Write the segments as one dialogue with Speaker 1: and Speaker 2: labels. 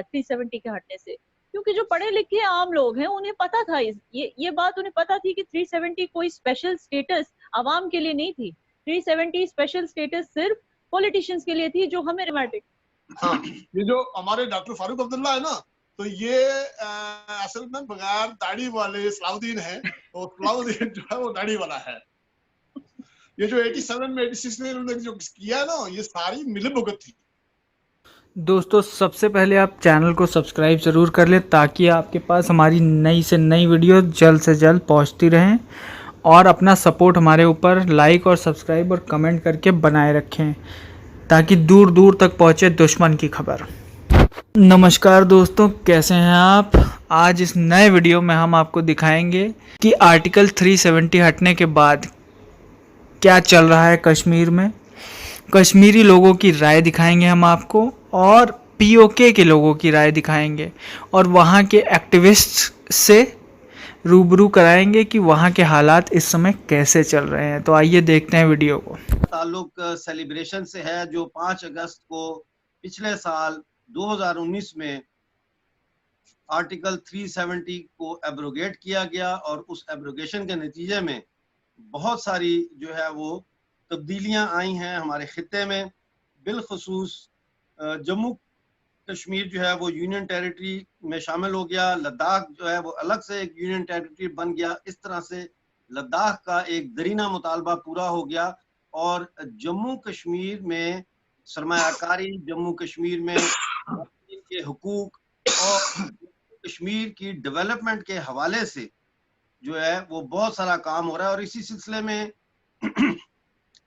Speaker 1: है 370 के हटने से, क्योंकि जो पढ़े लिखे आम लोग हैं उन्हें पता था, ये बात उन्हें पता थी कि 370 कोई स्पेशल स्टेटस आवाम के लिए नहीं थी। 370 स्पेशल स्टेटस सिर्फ पॉलिटिशियंस के लिए थी जो हमें रिमेटिक।
Speaker 2: हाँ, ये जो हमारे डॉक्टर फारूक अब्दुल्ला है ना, तो ये असल में बगैर दाढ़ी वाले सलाउद्दीन है, तो सलाउद्दीन जो है वो दाढ़ी वाला है। ये जो 87 में 86 में इन्होंने जो किया ना, ये सारी मिलीभगत थी।
Speaker 3: दोस्तों सबसे पहले आप चैनल को सब्सक्राइब ज़रूर कर लें ताकि आपके पास हमारी नई से नई वीडियो जल्द से जल्द पहुंचती रहें, और अपना सपोर्ट हमारे ऊपर लाइक और सब्सक्राइब और कमेंट करके बनाए रखें ताकि दूर दूर तक पहुंचे दुश्मन की खबर। नमस्कार दोस्तों, कैसे हैं आप। आज इस नए वीडियो में हम आपको दिखाएंगे कि आर्टिकल 370 हटने के बाद क्या चल रहा है कश्मीर में। कश्मीरी लोगों की राय दिखाएंगे हम आपको, और पीओके के लोगों की राय दिखाएंगे, और वहाँ के एक्टिविस्ट से रूबरू कराएंगे कि वहाँ के हालात इस समय कैसे चल रहे हैं। तो आइए देखते हैं वीडियो को।
Speaker 4: ताल्लुक सेलिब्रेशन से है जो 5 अगस्त को पिछले साल 2019 में आर्टिकल 370 को एब्रोगेट किया गया, और उस एब्रोगेशन के नतीजे में बहुत सारी जो है वो तब्दीलियां आई हैं हमारे खित्ते में। बिलखसूस जम्मू कश्मीर जो है वो यूनियन टेरिटरी में शामिल हो गया, लद्दाख जो है वो अलग से एक यूनियन टेरिटरी बन गया। इस तरह से लद्दाख का एक दरीना मुतालबा पूरा हो गया, और जम्मू कश्मीर में सरमायाकारी, जम्मू कश्मीर में के हुकूक और कश्मीर की डेवलपमेंट के हवाले से जो है वो बहुत सारा काम हो रहा है। और इसी सिलसिले में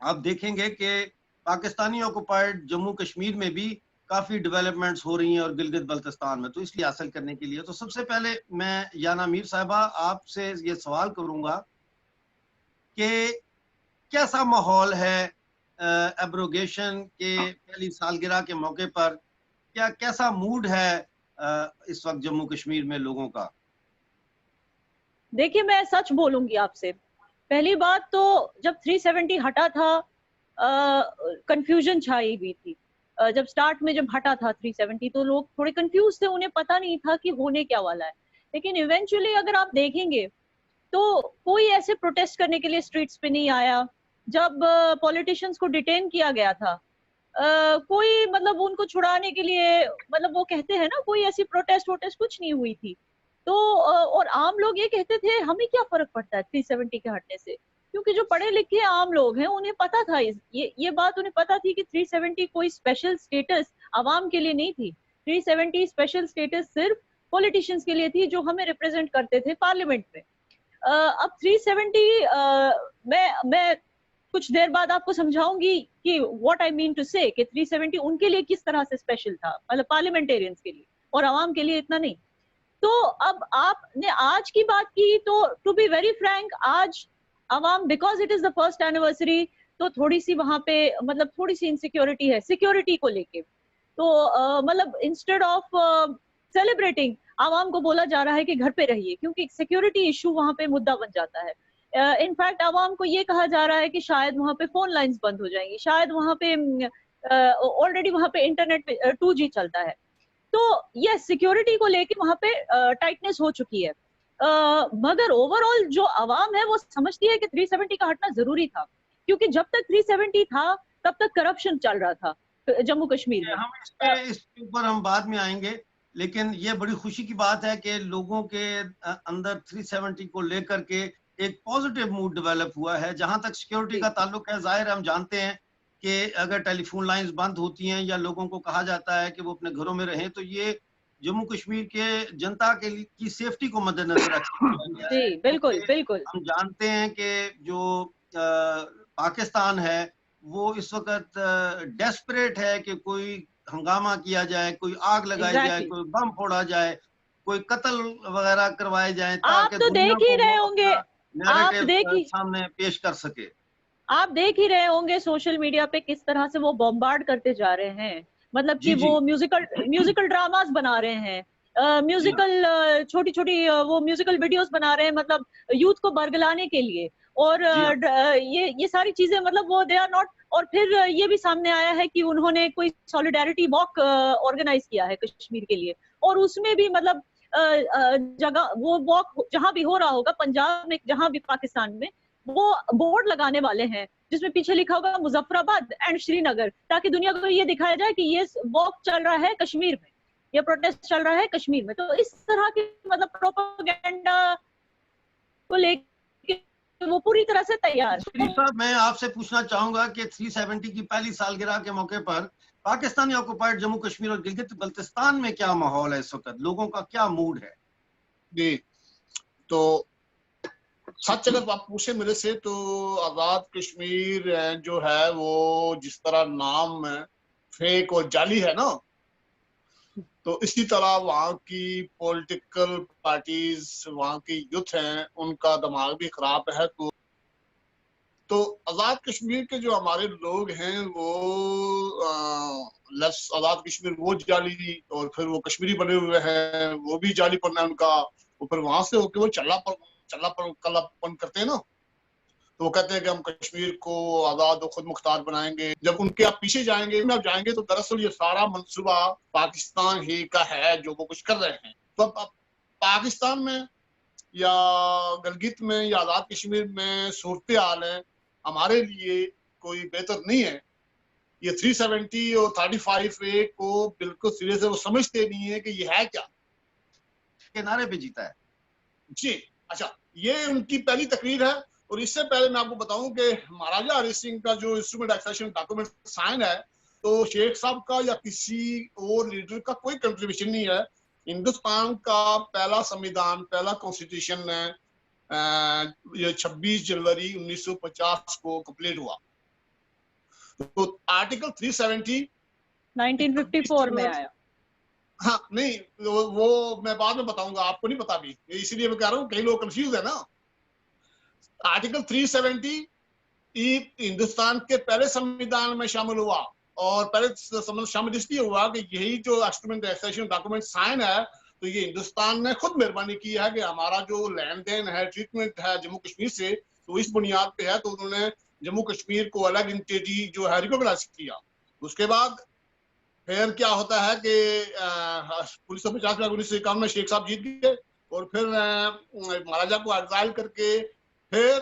Speaker 4: आप देखेंगे कि पाकिस्तानी ऑक्युपाइड जम्मू कश्मीर में भी काफ़ी डेवलपमेंट्स हो रही हैं, और गिलगित बल्तिस्तान में। तो इसलिए हासिल करने के लिए तो सबसे पहले मैं याना मीर साहिबा आपसे ये सवाल करूंगा कि कैसा माहौल है एब्रोगेशन के पहली सालगिरह के मौके पर, क्या कैसा मूड है इस वक्त जम्मू कश्मीर में लोगों का।
Speaker 1: देखिए, मैं सच बोलूंगी आपसे, पहली बात तो जब 370 हटा था कंफ्यूजन छाई हुई थी। जब स्टार्ट में जब हटा था 370 तो लोग थोड़े कंफ्यूज थे, उन्हें पता नहीं था कि होने क्या वाला है। लेकिन इवेंचुअली अगर आप देखेंगे तो कोई ऐसे प्रोटेस्ट करने के लिए स्ट्रीट्स पे नहीं आया। जब पॉलिटिशियंस को डिटेन किया गया था, कोई मतलब उनको छुड़ाने के लिए, मतलब वो कहते हैं ना, कोई ऐसी प्रोटेस्ट वोटेस्ट कुछ नहीं हुई थी। तो और आम लोग ये कहते थे हमें क्या फर्क पड़ता है 370 के हटने से, क्योंकि जो पढ़े लिखे आम लोग हैं उन्हें पता था, ये बात उन्हें पता थी कि 370 कोई स्पेशल स्टेटस आवाम के लिए नहीं थी। 370 स्पेशल स्टेटस सिर्फ पॉलिटिशियंस के लिए थी जो हमें रिप्रेजेंट करते थे पार्लियामेंट में। अब 370 मैं कुछ देर बाद आपको समझाऊंगी कि व्हाट आई मीन टू से कि 370 उनके लिए किस तरह से स्पेशल था, मतलब पार्लियामेंटेरियंस के लिए, और आवाम के लिए इतना नहीं। तो अब आपने आज की बात की, तो टू बी वेरी फ्रैंक, आज आवाम, because it is the first anniversary, तो थोड़ी सी वहां पे मतलब थोड़ी सी इनसिक्योरिटी है सिक्योरिटी को लेके। तो मतलब इंस्टेड ऑफ सेलिब्रेटिंग, आवाम को बोला जा रहा है कि घर पे रहिए, क्योंकि सिक्योरिटी इशू वहां पे मुद्दा बन जाता है। इनफैक्ट आवाम को ये कहा जा रहा है कि शायद वहां पे फोन लाइंस बंद हो जाएंगी, शायद वहां पे ऑलरेडी वहां पे इंटरनेट पे 2G चलता है। तो ये सिक्योरिटी को लेके वहां पे टाइटनेस हो चुकी है। मगर ओवरऑल जो आवाम है वो समझती है कि 370 का हटना जरूरी था, क्योंकि जब तक 370 था तब तक करप्शन चल रहा था जम्मू कश्मीर में।
Speaker 4: हम इसके ऊपर हम बाद में आएंगे, लेकिन ये बड़ी खुशी की बात है कि लोगों के अंदर 370 को लेकर के एक पॉजिटिव मूड डेवलप हुआ है। जहां तक सिक्योरिटी का ताल्लुक है, जाहिर है हम जानते हैं कि अगर टेलीफोन लाइंस बंद होती हैं या लोगों को कहा जाता है कि वो अपने घरों में रहें, तो ये जम्मू कश्मीर के जनता के की सेफ्टी को मद्देनजर रखा
Speaker 1: जी बिल्कुल बिल्कुल।
Speaker 4: हम जानते हैं कि जो पाकिस्तान है वो इस वक्त डेस्परेट है कि कोई हंगामा किया जाए, कोई आग लगाई जाए, कोई बम फोड़ा जाए, कोई कत्ल वगैरह करवाए जाए, ताकि
Speaker 1: तो देख ही रहे होंगे, आप
Speaker 4: सामने पेश कर सके।
Speaker 1: आप देख ही रहे होंगे सोशल मीडिया पे किस तरह से वो बॉम्बार्ड करते जा रहे हैं, मतलब कि वो म्यूजिकल ड्रामास बना रहे हैं, म्यूजिकल छोटी छोटी वो म्यूजिकल वीडियोस बना रहे हैं, मतलब यूथ को बरगलाने के लिए। और ये सारी चीजें मतलब वो दे आर नॉट। और फिर ये भी सामने आया है कि उन्होंने कोई सॉलिडारिटी वॉक ऑर्गेनाइज किया है कश्मीर के लिए, और उसमें भी मतलब जगह वो वॉक जहां भी हो रहा होगा, पंजाब में जहां भी पाकिस्तान में, वो बोर्ड लगाने वाले हैं जिसमें पीछे लिखा होगा मुजफ्फराबाद एंड श्रीनगर, ताकि दुनिया को ये दिखाया जाए कि ये वॉक चल रहा है कश्मीर में, ये प्रोटेस्ट चल रहा है कश्मीर में। तो इस तरह की मतलब प्रोपेगेंडा को लेके वो पूरी तरह से तैयार।
Speaker 4: साहब, मैं आपसे पूछना चाहूंगा कि 370 की पहली सालगिरह के मौके पर पाकिस्तानी ऑक्युपाइड जम्मू कश्मीर और गिलगित बल्तिस्तान में क्या माहौल है इस वक्त, लोगों का क्या मूड है?
Speaker 2: जी, तो सच अगर आप पूछे मेरे से तो आजाद कश्मीर जो है वो जिस तरह नाम फेक और जाली है ना, तो इसी तरह वहाँ की पॉलिटिकल पार्टीज, वहाँ की यूथ हैं, उनका दिमाग भी खराब है। तो आजाद कश्मीर के जो हमारे लोग हैं वो आजाद कश्मीर वो जाली, और फिर वो कश्मीरी बने हुए हैं वो भी जाली पन्ना है उनका। ऊपर वहां से होके वो कल्लापन करते हैं ना, तो वो कहते हैं कि हम कश्मीर को आजाद और खुद मुख्तार बनाएंगे। जब उनके आप पीछे जाएंगे तो दरअसल ये सारा मंसूबा पाकिस्तान ही का है जो वो कुछ कर रहे हैं। तो अब पाकिस्तान में या गिलगित में या आजाद कश्मीर में सूरत हाल है हमारे लिए कोई बेहतर नहीं है। ये 370 और 35A को बिल्कुल सिरे से वो समझते नहीं है कि ये है क्या।
Speaker 4: के नारे पे जीता है
Speaker 2: जी। अच्छा, ये उनकी पहली तकरीर है। और इससे पहले मैं आपको बताऊं कि महाराजा हरि सिंह का जो इंस्ट्रूमेंट एक्सेशन डॉक्यूमेंट साइन है, तो शेख साहब का या किसी और लीडर का कोई कंट्रीब्यूशन नहीं है। हिंदुस्तान का पहला संविधान, पहला कॉन्स्टिट्यूशन ये 26 जनवरी 1950 को कंप्लीट हुआ। तो आर्टिकल 370
Speaker 1: 1954 में आया।
Speaker 2: हाँ नहीं, वो मैं बाद में बताऊंगा, आपको नहीं पता भी, इसीलिए मैं कह रहा हूँ कई लोग कंफ्यूज है ना। आर्टिकल 370 हिंदुस्तान के पहले संविधान में शामिल हुआ, और पहले शामिल इसलिए हुआ कि यही जो इंस्ट्रूमेंट एक्सेशन डॉक्यूमेंट साइन है, तो ये हिंदुस्तान ने खुद मेहरबानी की है कि हमारा जो लेन देन है, ट्रीटमेंट है जम्मू कश्मीर से, तो इस बुनियाद पे है। तो उन्होंने जम्मू कश्मीर को अलग एंटिटी जो है रिकॉग्नाइज किया। उसके बाद फिर क्या होता है कि 1950 में 1951 में शेख साहब जीत गए, और फिर महाराजा को एग्जाइल करके फिर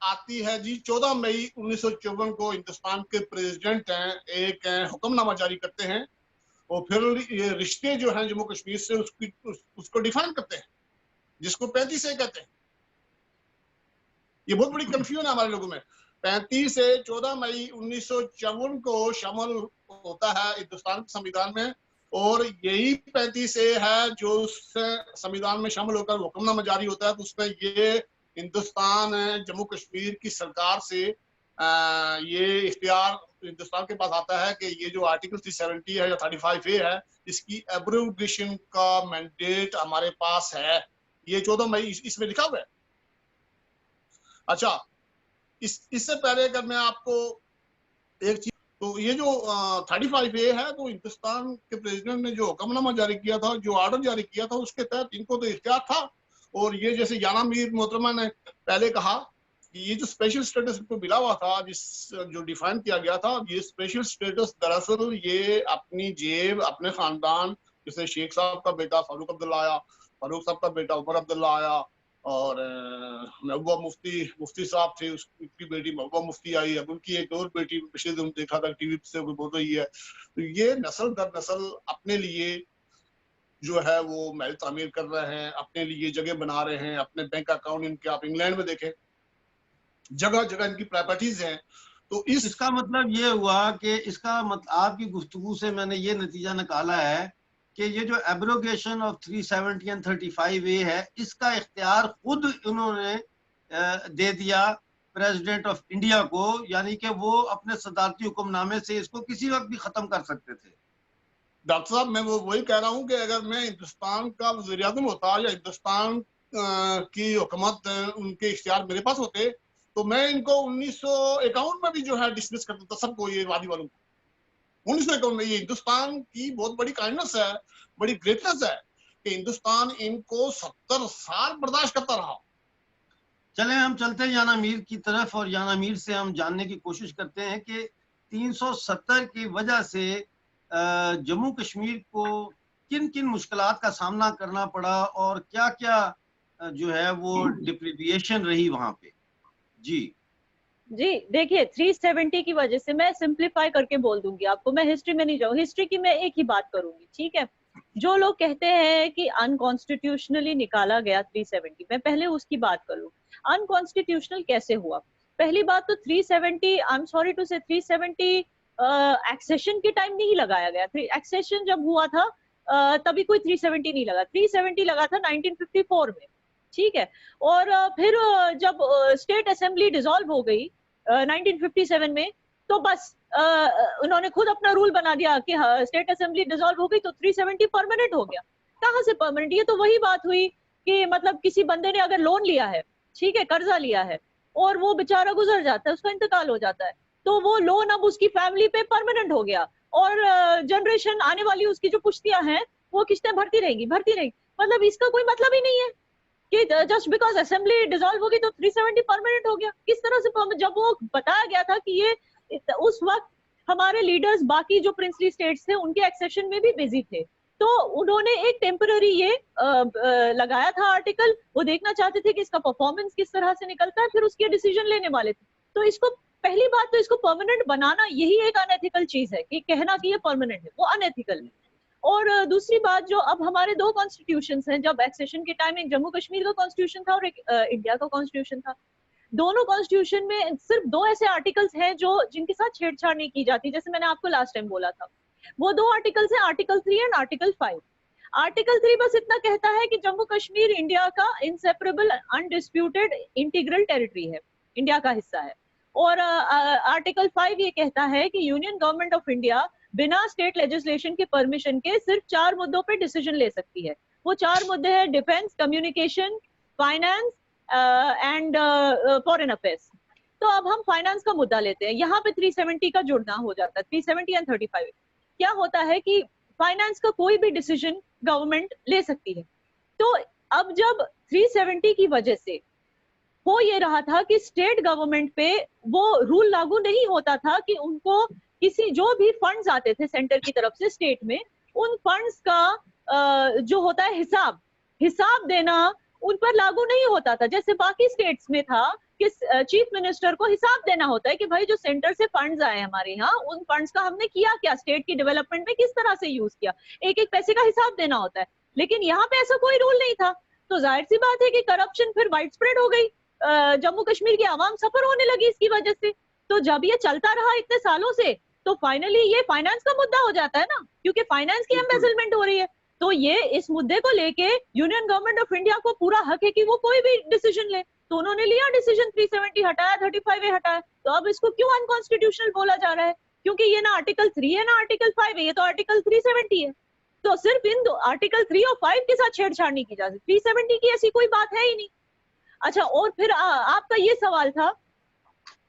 Speaker 2: आती है जी 14 मई 1954 को हिंदुस्तान के प्रेसिडेंट हैं एक हुक्मनामा जारी करते हैं, और फिर ये रिश्ते जो हैं जम्मू कश्मीर से उसको डिफाइन करते हैं, जिसको 35A कहते हैं। ये बहुत बड़ी कंफ्यूजन है हमारे लोगों में। 35 से 14 मई 1954 को शामिल होता है हिंदुस्तान के संविधान में, और यही 35A है जो संविधान में शामिल होकर हुक्मनामा जारी होता है। तो उसमें ये हिंदुस्तान जम्मू कश्मीर की सरकार से ये इख्तियार हिंदुस्तान के पास आता है कि ये जो आर्टिकल 370 है या 35A है, इसकी एब्रोगेशन का मैंडेट हमारे पास है। ये 14 मई इसमें लिखा हुआ है। अच्छा, इससे पहले अगर मैं आपको एक चीज, तो ये जो 35A है, तो हिंदुस्तान के प्रेसिडेंट ने जो हुक्मनामा जारी किया था, जो ऑर्डर जारी किया था, उसके तहत इनको तो इख्तियार था। और ये जैसे याना मीर मोहतरमा ने पहले कहा कि ये जो स्पेशल स्टेटस इनको मिला हुआ था, जो डिफाइन किया गया था, ये स्पेशल स्टेटस दरअसल ये अपनी जेब, अपने खानदान, जैसे शेख साहब का बेटा फारूक अब्दुल्ला आया, फारूक साहब का बेटा उमर अब्दुल्ला आया, और महबूबा मुफ्ती साहब थे, उसकी बेटी महबूबा मुफ्ती आई, अब उनकी एक और बेटी पिछले दिन देखा था टीवी से बोल रही है। तो ये नस्ल दर नस्ल अपने लिए जो है वो महल तामीर कर रहे हैं, अपने लिए जगह बना रहे हैं, अपने बैंक अकाउंट इनके, आप इंग्लैंड में देखें जगह जगह इनकी प्रॉपर्टीज हैं। तो
Speaker 4: इसका मतलब ये हुआ कि इसका मतलब आपकी गुफ्तगू से मैंने ये नतीजा निकाला है कि ये जो एब्रोगेशन ऑफ 370 एंड 35A है, इसका इख्तियार खुद उन्होंने दे दिया प्रेसिडेंट ऑफ इंडिया को, यानी कि वो अपने सदारती हुक्मनामे से इसको किसी वक्त भी खत्म कर सकते थे।
Speaker 2: डॉक्टर साहब, मैं वही कह रहा हूँ कि अगर मैं हिंदुस्तान का वज़ीर-ए-आज़म होता या हिंदुस्तान की हुकूमत उनके इख्तियार मेरे पास होते, तो मैं इनको 1951 में भी जो है डिसमिस कर देता सबको, ये वादी वालों को। 1951 में ये हिंदुस्तान की बहुत बड़ी काइंडनेस है, बड़ी ग्रेटनेस है कि हिंदुस्तान इनको 70 साल बर्दाश्त करता रहा।
Speaker 4: चलें हम चलते हैं याना मीर की तरफ, और याना मीर से हम जानने की कोशिश करते हैं कि 370 की वजह से जम्मू कश्मीर को किन किन मुश्किलात का सामना करना पड़ा और क्या क्या जो है वो डिप्रिविएशन रही वहां पे। जी
Speaker 1: जी देखिए, 370 की वजह से, मैं सिंप्लीफाई करके बोल दूंगी आपको, मैं हिस्ट्री में नहीं जाऊँ, हिस्ट्री की मैं एक ही बात करूंगी, ठीक है। जो लोग कहते हैं कि अनकॉन्स्टिट्यूशनली निकाला गया 370, मैं पहले उसकी बात करूँ। अनकॉन्स्टिट्यूशनल कैसे हुआ? पहली बात तो 370, आई एम सॉरी टू से, 370 एक्सेशन के टाइम नहीं लगाया गया। एक्सेशन जब हुआ था तभी कोई 370 नहीं लगा, 370 लगा था 1954 में, ठीक है। और फिर जब स्टेट असेंबली डिसॉल्व हो गई 1957 में, तो बस उन्होंने खुद अपना रूल बना दिया कि स्टेट असेंबली डिसॉल्व हो गई तो 370 परमानेंट हो गया। कहाँ से परमानेंट? ये तो वही बात हुई कि मतलब किसी बंदे ने अगर लोन लिया है, ठीक है, कर्जा लिया है, और वो बेचारा गुजर जाता है, उसका इंतकाल हो जाता है, तो वो लोन अब उसकी फैमिली पे परमानेंट हो गया, और जनरेशन आने वाली उसकी जो पुश्तियां हैं वो किस्तें भरती रहेंगी। मतलब इसका कोई मतलब ही नहीं है कि जस्ट बिकॉज असेंबली डिसॉल्व होगी तो 370 परमानेंट हो गया। किस तरह से? जब वो बताया गया था कि ये, उस वक्त हमारे लीडर्स बाकी जो प्रिंसली स्टेट्स थे उनके एक्सेशन में भी बिजी थे, तो उन्होंने एक टेम्पररी ये लगाया था आर्टिकल। वो देखना चाहते थे कि इसका परफॉर्मेंस किस तरह से निकलता है, फिर उसके डिसीजन लेने वाले थे। तो इसको, पहली बात तो इसको परमानेंट बनाना यही एक अनएथिकल चीज है, कि कहना कि ये परमानेंट है वो अनएथिकल है। और दूसरी बात, जो अब हमारे दो कॉन्स्टिट्यूशन हैं, जब एक्सेशन के टाइम एक जम्मू कश्मीर का कॉन्स्टिट्यूशन था और एक इंडिया का कॉन्स्टिट्यूशन था, दोनों कॉन्स्टिट्यूशन में सिर्फ दो ऐसे आर्टिकल्स हैं जो जिनके साथ छेड़छाड़ नहीं की जाती, जैसे मैंने आपको लास्ट टाइम बोला था। वो दो आर्टिकल्स हैं, आर्टिकल 3 एंड आर्टिकल 5। आर्टिकल 3 बस इतना कहता है कि जम्मू कश्मीर इंडिया का इनसेपरेबल अनडिस्प्यूटेड इंटीग्रल टेरिटरी है, इंडिया का हिस्सा है। और आर्टिकल 5 ये कहता है कि यूनियन गवर्नमेंट ऑफ इंडिया बिना स्टेट लेजिस्लेशन के परमिशन के सिर्फ 4 मुद्दों पे डिसीजन ले सकती है। वो 4 मुद्दे हैं defence, communication, finance and foreign affairs. तो अब हम फाइनेंस का मुद्दा लेते हैं, यहाँ पे 370 का जुड़ना हो जाता है, 370 एंड 35। क्या होता है कि फाइनेंस का कोई भी डिसीजन गवर्नमेंट ले सकती है। तो अब जब 370 की वजह से हो ये रहा था कि स्टेट गवर्नमेंट पे वो रूल लागू नहीं होता था कि उनको किसी, जो भी फंड्स आते थे सेंटर की तरफ से स्टेट में, उन फंड्स का जो होता है हिसाब देना उन पर लागू नहीं होता था। जैसे बाकी स्टेट्स में था कि चीफ मिनिस्टर को हिसाब देना होता है कि भाई जो सेंटर से फंड्स आए हमारे यहाँ, उन फंड्स का हमने किया क्या, स्टेट की डेवलपमेंट में किस तरह से यूज किया, एक एक पैसे का हिसाब देना होता है। लेकिन यहाँ पे ऐसा कोई रूल नहीं था, तो जाहिर सी बात है कि करप्शन फिर वाइड स्प्रेड हो गई, जम्मू कश्मीर की आवाम सफर होने लगी इसकी वजह से। तो जब ये चलता रहा इतने सालों से, तो फाइनली ये फाइनेंस का मुद्दा हो जाता है ना, क्योंकि फाइनेंस की एम्बेजलमेंट हो रही है। तो ये इस मुद्दे को लेके यूनियन गवर्नमेंट ऑफ इंडिया को पूरा हक है कि वो कोई भी डिसीजन ले, तो उन्होंने लिया डिसीजन, 370 हटाया, 35 हटाया। तो अब इसको क्यों अनकॉन्स्टिट्यूशनल बोला जा रहा है? क्योंकि ये ना आर्टिकल 3 है ना आर्टिकल 5 है, ये तो आर्टिकल 370 है। तो सिर्फ इन दो आर्टिकल 3 और 5 के साथ छेड़छाड़ नहीं की जा सकती, 370 की ऐसी कोई बात है ही नहीं। अच्छा, और फिर आपका ये सवाल था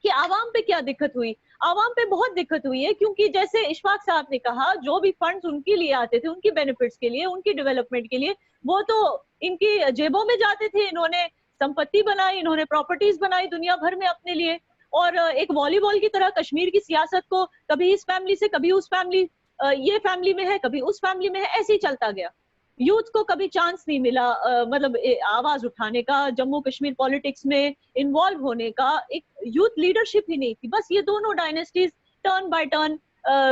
Speaker 1: कि आवाम पे क्या दिक्कत हुई। आवाम पे बहुत दिक्कत हुई है, क्योंकि जैसे इशफाक साहब ने कहा, जो भी फंड्स उनके लिए आते थे, उनकी बेनिफिट्स के लिए, उनकी डेवलपमेंट के लिए, वो तो इनकी जेबों में जाते थे। इन्होंने संपत्ति बनाई, इन्होंने प्रॉपर्टीज बनाई दुनिया भर में अपने लिए, और एक वॉलीबॉल की तरह कश्मीर की सियासत को कभी इस फैमिली से, कभी उस फैमिली, ये फैमिली में है, कभी उस फैमिली में है, ऐसे ही चलता गया। यूथ को कभी चांस नहीं मिला मतलब आवाज उठाने का, जम्मू कश्मीर पॉलिटिक्स में इन्वॉल्व होने का, एक यूथ लीडरशिप ही नहीं थी। बस ये दोनों dynasties turn by turn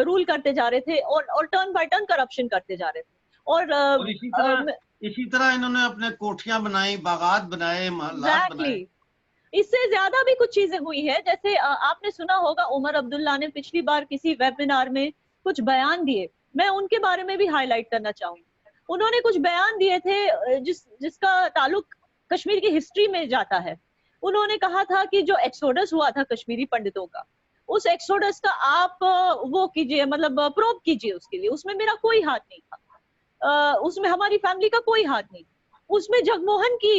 Speaker 1: rule करते जा रहे थे, और टर्न बाय टर्न करप्शन करते जा रहे थे। और
Speaker 4: इसी तरह इन्होंने अपने कोठियां बनाई, बागात बनाए, महल्लात बनाए।
Speaker 1: इससे ज्यादा भी कुछ चीजें हुई है। जैसे आपने सुना होगा, उमर अब्दुल्ला ने पिछली बार किसी वेबिनार में कुछ बयान दिए, मैं उनके बारे में भी हाईलाइट करना चाहूंगी। उन्होंने कुछ बयान दिए थे जिसका ताल्लुक कश्मीर की हिस्ट्री में जाता है। उन्होंने कहा था कि जो एक्सोडस हुआ था कश्मीरी पंडितों का, उस एक्सोडस का आप वो कीजिए, मतलब प्रोब कीजिए उसके लिए, उसमें मेरा कोई हाथ नहीं था, उसमें हमारी फैमिली का कोई हाथ नहीं। उसमें जगमोहन की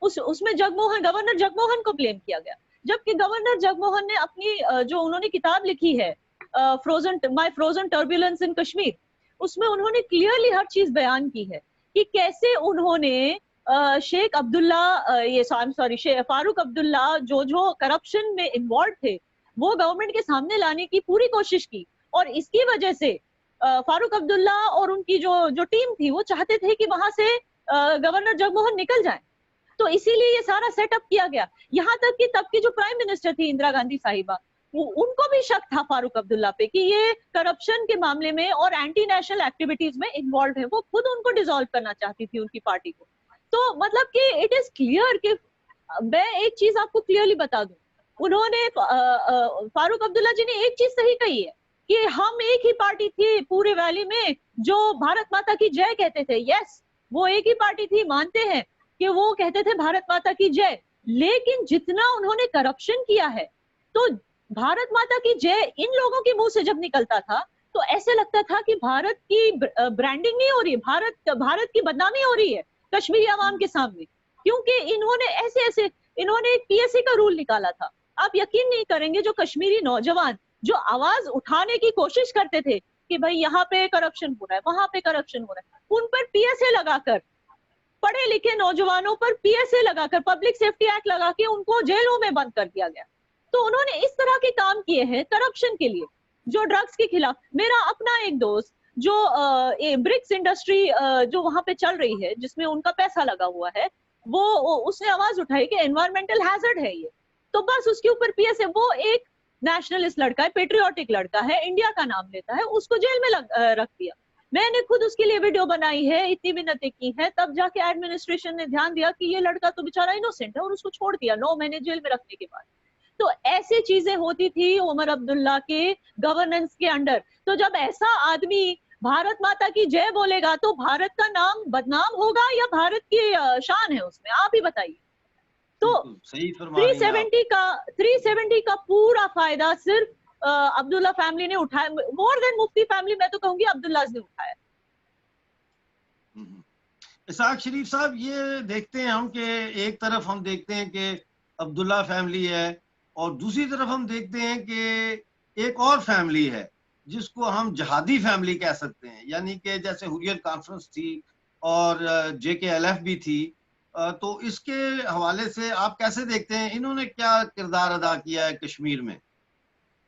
Speaker 1: उसमें जगमोहन, गवर्नर जगमोहन को ब्लेम किया गया, जबकि गवर्नर जगमोहन ने अपनी जो उन्होंने किताब लिखी है माय फ्रोजन टर्बुलेंस इन कश्मीर, उसमें उन्होंने क्लियरली हर चीज बयान की है कि कैसे उन्होंने शेख अब्दुल्ला ये सॉरी फारूक अब्दुल्ला जो करप्शन में इन्वॉल्व थे वो गवर्नमेंट के सामने लाने की पूरी कोशिश की, और इसकी वजह से फारूक अब्दुल्ला और उनकी जो टीम थी वो चाहते थे कि वहां से गवर्नर जगमोहन निकल जाए। तो इसीलिए ये सारा सेटअप किया गया। यहाँ तक कि तब की जो प्राइम मिनिस्टर थी इंदिरा गांधी साहिबा, उनको भी शक था फारूक अब्दुल्ला पे कि ये करप्शन के मामले में और एंटी नेशनल एक्टिविटीज में इन्वॉल्व है। वो खुद उनको डिसॉल्व करना चाहती थी उनकी पार्टी को। तो मतलब कि इट इज क्लियर कि मैं एक चीज आपको क्लियरली बता दूं, उन्होंने फारूक अब्दुल्ला जी ने एक चीज सही कही है कि हम एक ही पार्टी थी पूरे वैली में जो भारत माता की जय कहते थे। यस, वो एक ही पार्टी थी, मानते हैं कि वो कहते थे भारत माता की जय, लेकिन जितना उन्होंने करप्शन किया है, तो भारत माता की जय इन लोगों के मुंह से जब निकलता था तो ऐसे लगता था कि भारत की ब्रांडिंग नहीं हो रही है, भारत की बदनामी हो रही है कश्मीरी आवाम के सामने, क्योंकि इन्होंने इन्होंने एक पीएससी का रूल निकाला था। आप यकीन नहीं करेंगे, जो कश्मीरी नौजवान जो आवाज उठाने की कोशिश करते थे कि भाई यहाँ पे करप्शन हो रहा है, वहां पे करप्शन हो रहा है, उन पर पीएसए लगाकर, पढ़े लिखे नौजवानों पर पीएसए लगाकर, पब्लिक सेफ्टी एक्ट लगा के उनको जेलों में बंद कर दिया गया। तो उन्होंने इस तरह के काम किए हैं करप्शन के लिए, जो ड्रग्स के खिलाफ। मेरा अपना एक दोस्त जो ब्रिक्स इंडस्ट्री जो वहां पे चल रही है, जिसमें उनका पैसा लगा हुआ है, वो उसने आवाज उठाई कि एनवायरमेंटल हैजर्ड है ये, तो बस उसके ऊपर पीएसए, वो एक नेशनलिस्ट लड़का है, पेट्रियोटिक लड़का है, इंडिया का नाम लेता है, उसको जेल में रख दिया। मैंने खुद उसके लिए वीडियो बनाई है, इतनी मिन्नतें की है, तब जाके एडमिनिस्ट्रेशन ने ध्यान दिया कि ये लड़का तो बेचारा इनोसेंट है और उसको छोड़ दिया 9 महीने जेल में रखने के बाद। तो ऐसी चीजें होती थी उमर अब्दुल्ला के गवर्नेंस के अंडर। तो जब ऐसा आदमी भारत माता की जय बोलेगा तो भारत का नाम बदनाम होगा या भारत की शान है उसमें, आप ही बताइए। तो 370 का पूरा फायदा सिर्फ अब्दुल्ला फैमिली ने उठाया, मोर देन मुफ्ती फैमिली, मैं तो कहूंगी अब्दुल्ला ने उठाया।
Speaker 4: इसाक शरीफ साहब, ये देखते हैं हम कि एक तरफ हम देखते हैं कि अब्दुल्ला फैमिली है और दूसरी तरफ हम देखते हैं कि एक और फैमिली है जिसको हम जहादी फैमिली कह सकते हैं, यानी कि जैसे हुर्रियत कॉन्फ्रेंस थी और JKLF भी थी। तो इसके हवाले से आप कैसे देखते हैं, इन्होंने क्या किरदार अदा किया है कश्मीर में?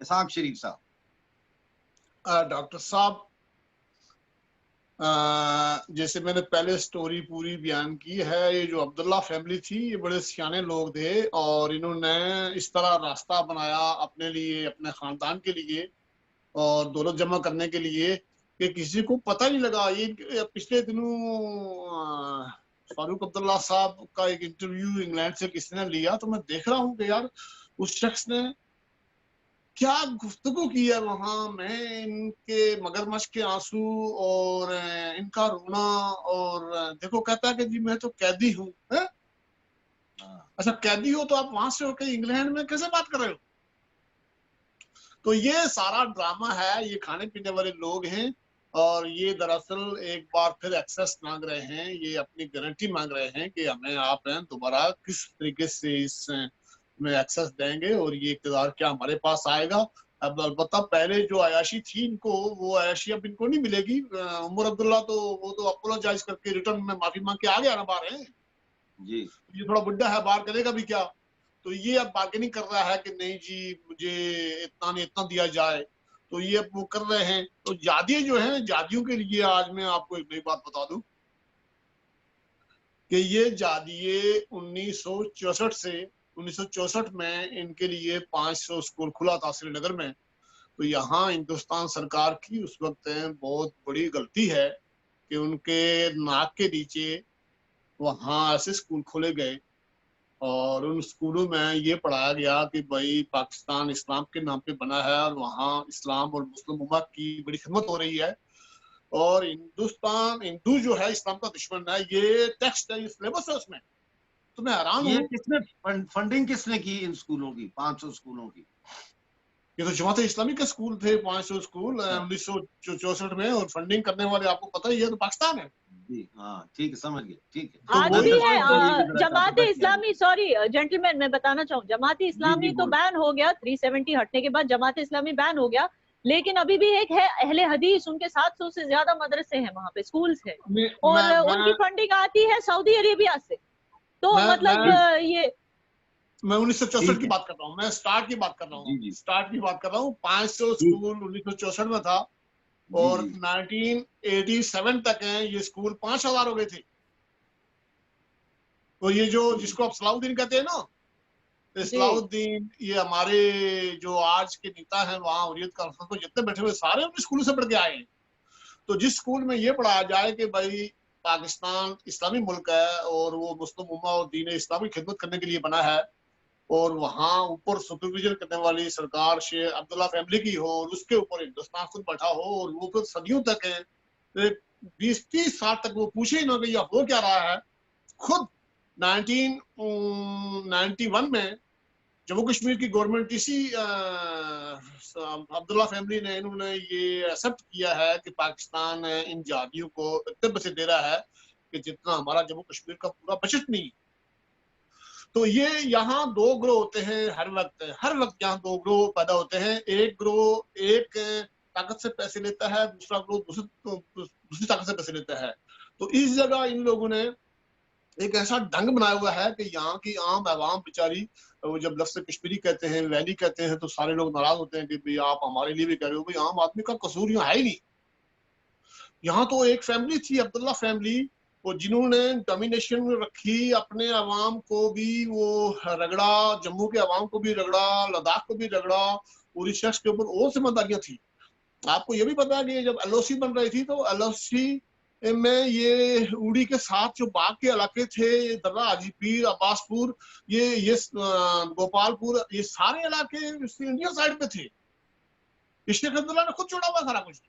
Speaker 4: इसाक शरीफ साहब।
Speaker 2: डॉक्टर साहब, जैसे मैंने पहले स्टोरी पूरी बयान की है, ये जो अब्दुल्ला फैमिली थी ये बड़े सियाने लोग थे और इन्होंने इस तरह रास्ता बनाया अपने लिए, अपने खानदान के लिए और दौलत जमा करने के लिए कि किसी को पता नहीं लगा। ये पिछले दिनों फारूक अब्दुल्ला साहब का एक इंटरव्यू इंग्लैंड से किसी ने लिया, तो मैं देख रहा हूँ कि यार उस शख्स ने क्या गुफ्तगू की है वहां। मैं इनके मगरमच्छ के आंसू और इनका रोना, और देखो कहता है कि जी मैं तो कैदी हूँ। अच्छा कैदी हो तो आप वहां से होकर इंग्लैंड में कैसे बात कर रहे हो? तो ये सारा ड्रामा है, ये खाने पीने वाले लोग हैं और ये दरअसल एक बार फिर एक्सेस मांग रहे हैं, ये अपनी गारंटी मांग रहे हैं कि हमें आप दोबारा किस तरीके से इस में एक्सेस देंगे और ये इक़्तिदार क्या हमारे पास आएगा। अब अलबत्ता पहले जो अयाशी थी इनको, वो अयाशी अब इनको नहीं मिलेगी। उमर अब्दुल्ला तो वो तो अपोलोजाइज करके रिटर्न में माफी मांग के आ गया ना बाहर है
Speaker 4: जी।
Speaker 2: ये थोड़ा बुढ़ा है, बाहर करेगा भी क्या। तो ये अब बार्गेनिंग कर रहा है कि नहीं जी मुझे इतना नहीं इतना दिया जाए, तो ये अब वो कर रहे हैं। तो जादिये जो है, जादियों के लिए आज मैं आपको एक नई बात बता दूं कि ये जादिये 1964 से 1964 में इनके लिए 500 स्कूल खुला था श्रीनगर में। तो यहाँ हिंदुस्तान सरकार की उस वक्त बहुत बड़ी गलती है कि उनके नाक के नीचे वहाँ ऐसे स्कूल खोले गए और उन स्कूलों में ये पढ़ाया गया कि भाई पाकिस्तान इस्लाम के नाम पे बना है और वहाँ इस्लाम और मुस्लिम उम्मत की बड़ी खिदमत हो रही है और हिंदू जो है इस्लाम का दुश्मन है। ये टेक्स्ट है, ये सिलेबस है उसमें। तो मैं हैरान हूँ।
Speaker 4: किसने फंडिंग किसने की इन स्कूलों की, 500 स्कूलों की?
Speaker 2: ये तो जमात इस्लामी के स्कूल थे, 500 स्कूल 1964 में, और फंडिंग करने वाले आपको पता ही है तो पाकिस्तान है।
Speaker 4: हाँ ठीक है, समझ गए, ठीक है।
Speaker 1: आज भी है जमात इस्लामी, सॉरी जेंटलमैन मैं बताना चाहूँ, जमात इस्लामी तो बैन हो गया 370 हटने के बाद, जमात इस्लामी बैन हो गया, लेकिन अभी भी एक है अहले हदीस, उनके 700 से ज्यादा मदरसे हैं वहाँ पे, स्कूल्स है, और उनकी फंडिंग आती है सऊदी अरेबिया से। तो मतलब ये
Speaker 2: मैं 1964 की बात कर रहा हूँ, मैं स्टार्ट की बात कर रहा हूँ, स्टार्ट की बात कर रहा हूँ। 500 स्कूल 1964 में था, और 1987 तक है ये स्कूल 5000 हो गए थे। तो ये जो जिसको आप सलाउद्दीन कहते हैं ना, सलाउद्दीन, ये हमारे जो आज के नेता हैं वहाँ हुर्रियत कॉन्फ्रेंस में जितने बैठे हुए सारे अपने स्कूल से पढ़ के आए हैं। तो जिस स्कूल में ये पढ़ाया जाए कि भाई पाकिस्तान इस्लामी मुल्क है और वो मुस्लिम उम्मा और दीन इस्लामी खिदमत करने के लिए बना है, और वहाँ ऊपर सुपरविजन करने वाली सरकार शेख अब्दुल्ला फैमिली की हो, और उसके ऊपर हिंदुस्तान खुद बैठा हो, और वो फिर सदियों तक है, 20-30 साल तक वो पूछे ही ना कि यह हो क्या रहा है। खुद 1991 में जम्मू कश्मीर की गवर्नमेंट इसी अब्दुल्ला फैमिली ने, इन्होंने ये एक्सेप्ट किया है कि पाकिस्तान इन जहादियों को इतने पैसे दे रहा है कि जितना हमारा जम्मू कश्मीर का पूरा बजट नहीं। तो ये यहाँ दो ग्रोह होते हैं हर वक्त यहाँ दो ग्रोह पैदा होते हैं। एक ग्रोह एक ताकत से पैसे लेता है, दूसरा ग्रोह दूसरी ताकत से पैसे लेता है। तो इस जगह इन लोगों ने एक ऐसा ढंग बनाया हुआ है कि यहाँ की आम आवाम बेचारी, वो जब लफ्ज़ कश्मीरी कहते हैं, वैली कहते हैं, तो सारे लोग नाराज होते हैं कि भाई आप हमारे लिए भी कह रहे हो, भाई आम आदमी का कसूर यहाँ है ही नहीं। यहाँ तो एक फैमिली थी अब्दुल्ला फैमिली, वो जिन्होंने डोमिनेशन में रखी, अपने अवाम को भी वो रगड़ा, जम्मू के अवाम को भी रगड़ा, लद्दाख को भी रगड़ा, पूरी शख्स के ऊपर और जिम्मेदारियां थी। आपको ये भी पता है कि जब LOC बन रही थी तो LOC में ये उड़ी के साथ जो बाग के इलाके थे, ये दर्रा हाजीपीर, अब्बासपुर, ये गोपालपुर, ये सारे इलाके इंडियन साइड पे थे। शेख अब्दुल्ला ने खुद छोड़ा हुआ सारा कुछ।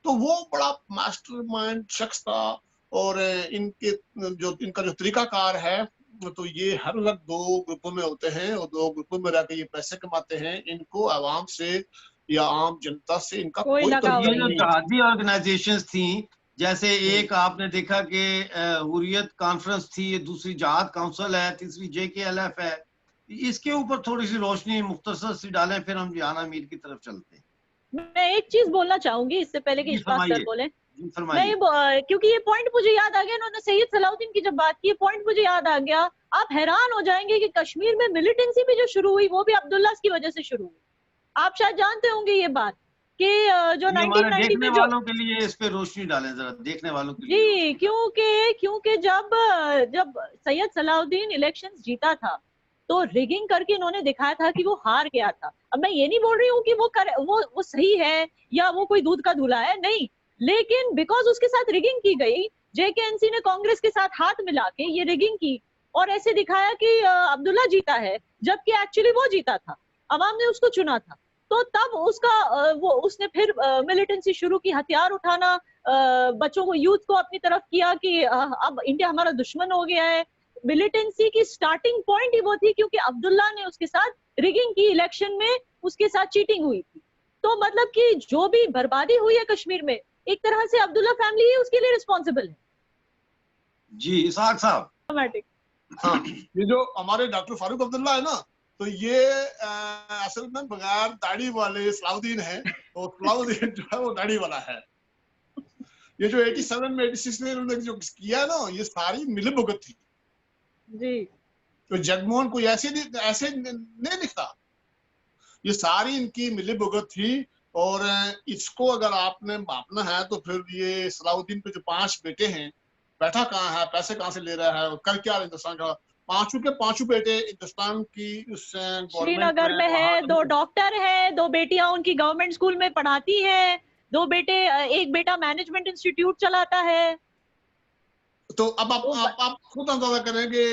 Speaker 2: तो वो बड़ा मास्टरमाइंड शख्स था, और इनका जो तरीकाकार है, तो ये हर वक्त दो ग्रुपों में होते हैं, और दो ग्रुपों में रहकर ये पैसे कमाते हैं। इनको आवाम से या आम जनता से इनका कोई
Speaker 4: लगाव नहीं। ये जहादी ऑर्गेनाइजेशंस थी, जैसे एक आपने देखा कि हुर्रियत कॉन्फ्रेंस थी, दूसरी जहाद काउंसिल है, तीसरी JKLF है। इसके ऊपर थोड़ी सी रोशनी मुख्तसर सी डालें, फिर हम जिहान अमीर की तरफ चलते हैं।
Speaker 1: मैं एक चीज बोलना चाहूंगी इससे पहले कि इशफाक सर बोले। मैं क्योंकि ये पॉइंट मुझे याद आ गया, उन्होंने सैयद सलाउद्दीन की जब बात की, पॉइंट मुझे याद आ गया। आप हैरान हो जाएंगे कि कश्मीर में मिलिटेंसी भी जो शुरू हुई वो भी अब्दुल्ला की वजह से शुरू हुई। आप शायद जानते होंगे ये बात कि जो 1990 में
Speaker 4: वालों के लिए इस पे रोशनी डालें जरा, देखने वालों के
Speaker 1: लिए। जी, क्योंकि जब सैयद सलाउद्दीन इलेक्शंस जीता था तो रिगिंग करके इन्होंने दिखाया था कि वो हार गया था। अब मैं ये नहीं बोल रही हूँ कि वो सही है या वो कोई दूध का धुला है, नहीं, लेकिन बिकॉज उसके साथ रिगिंग की गई, JKNC ने कांग्रेस के साथ हाथ मिला के ये रिगिंग की और ऐसे दिखाया कि अब्दुल्ला जीता है, जबकि एक्चुअली वो जीता था, अवाम ने उसको चुना था। तो तब उसने फिर मिलिटेंसी शुरू की, हथियार उठाना, बच्चों को, यूथ को अपनी तरफ किया कि अब इंडिया हमारा दुश्मन हो गया है। मिलिटेंसी की स्टार्टिंग पॉइंट ही वो थी क्योंकि अब्दुल्ला ने उसके साथ रिगिंग की, इलेक्शन में उसके साथ चीटिंग हुई थी। तो मतलब कि जो भी बर्बादी हुई है कश्मीर में, एक तरह से अब्दुल्ला फैमिली ही उसके लिए रिस्पॉन्सिबल है।
Speaker 4: जी इसाक साहब,
Speaker 2: हाँ, ये जो हमारे डॉक्टर फारूक अब्दुल्ला है ना, तो ये असल में बगैर दाढ़ी वाले सलाउद्दीन है, तो सलाउद्दीन जो है वो दाढ़ी वाला है। ये जो 87 में 86 में इन्होंने जो किया ना, ये सारी मिलीभगत थी
Speaker 1: जी।
Speaker 2: तो जगमोहन को ऐसे नहीं दिखता, ये सारी इनकी मिलीभगत थी। और इसको अगर आपने मापना है तो फिर ये सलाउद्दीन पे जो 5 बेटे हैं, बैठा कहाँ है, पैसे कहाँ से ले रहा है और कर क्या हिंदुस्तान का। पांचों बेटे हिंदुस्तान की उस
Speaker 1: श्रीनगर में है, 2 डॉक्टर है, 2 बेटियां उनकी गवर्नमेंट स्कूल में पढ़ाती हैं, 2 बेटे, एक बेटा मैनेजमेंट इंस्टीट्यूट चलाता है।
Speaker 2: तो अब आप खुद अंदाजा करेंगे,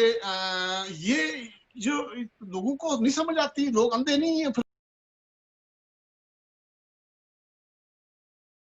Speaker 2: ये जो लोगों को नहीं समझ आती, लोग अंधे नहीं है।